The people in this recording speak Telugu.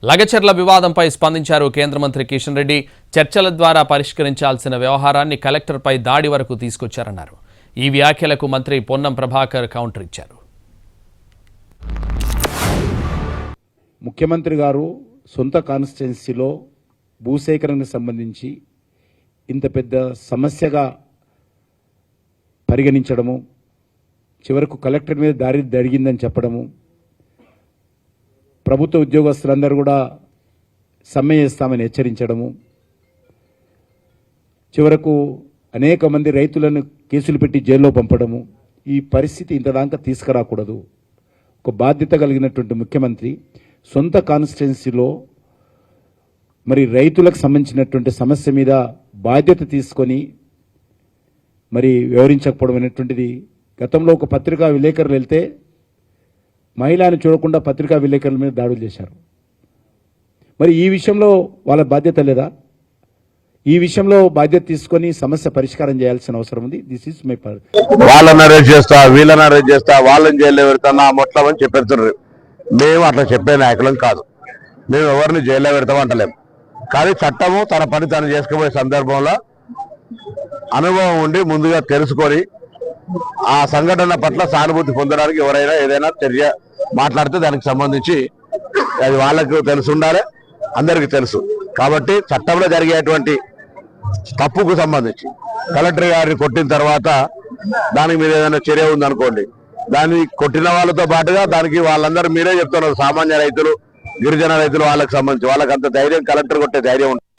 లగచర్ల వివాదంపై స్పందించారు కేంద్ర మంత్రి కిషన్ రెడ్డి. చర్చల ద్వారా పరిష్కరించాల్సిన వ్యవహారాన్ని కలెక్టర్పై దాడి వరకు తీసుకొచ్చారన్నారు. ఈ వ్యాఖ్యలకు మంత్రి పొన్నం ప్రభాకర్ కౌంటర్ ఇచ్చారు. ముఖ్యమంత్రి గారు సొంత కాన్స్టిట్యున్సీలో భూసేకరణకు సంబంధించి ఇంత పెద్ద సమస్యగా పరిగణించడము, చివరకు కలెక్టర్ మీద దాడి జరిగిందని చెప్పడము, ప్రభుత్వ ఉద్యోగస్తులందరూ కూడా సమ్మె చేస్తామని హెచ్చరించడము, చివరకు అనేక మంది రైతులను కేసులు పెట్టి జైల్లో పంపడము, ఈ పరిస్థితి ఇంతదాకా తీసుకురాకూడదు. ఒక బాధ్యత కలిగినటువంటి ముఖ్యమంత్రి సొంత కాన్స్టిట్యున్సీలో మరి రైతులకు సంబంధించినటువంటి సమస్య మీద బాధ్యత తీసుకొని మరి వివరించకపోవడం అనేటువంటిది. గతంలో ఒక పత్రికా విలేకరులు వెళ్తే మహిళని చూడకుండా పత్రికా విలేకరుల మీద దాడులు చేశారు. మరి ఈ విషయంలో వాళ్ళ బాధ్యత లేదా? ఈ విషయంలో బాధ్యత తీసుకొని సమస్య పరిష్కారం చేయాల్సిన అవసరం ఉంది. This is my part. వాళ్ళని అరెస్ట్ చేస్తా, వీళ్ళని అరెస్ట్ చేస్తా, వాళ్ళని జైల్లో పెడతానా మొట్టమని చెప్పేస్తున్నారు. మేము అట్లా చెప్పే నాయకులం కాదు. మేము ఎవరిని జైల్లో పెడతామంటలేము. కానీ చట్టము తన పని తను చేసుకుపోయే సందర్భంలో అనుభవం ఉండి ముందుగా తెలుసుకొని ఆ సంఘటన పట్ల సానుభూతి పొందడానికి ఎవరైనా ఏదైనా చర్య మాట్లాడితే దానికి సంబంధించి అది వాళ్ళకు తెలుసు ఉండాలి, అందరికీ తెలుసు. కాబట్టి చట్టంలో జరిగేటువంటి తప్పుకు సంబంధించి కలెక్టర్ గారిని కొట్టిన తర్వాత దానికి మీద ఏదైనా చర్య ఉందనుకోండి, దాన్ని కొట్టిన వాళ్ళతో పాటుగా దానికి వాళ్ళందరూ మీరే చెప్తున్నారు, సామాన్య రైతులు, గిరిజన రైతులు, వాళ్ళకి సంబంధించి వాళ్ళకి అంత ధైర్యం కలెక్టర్ కొట్టే ధైర్యం ఉంటుంది.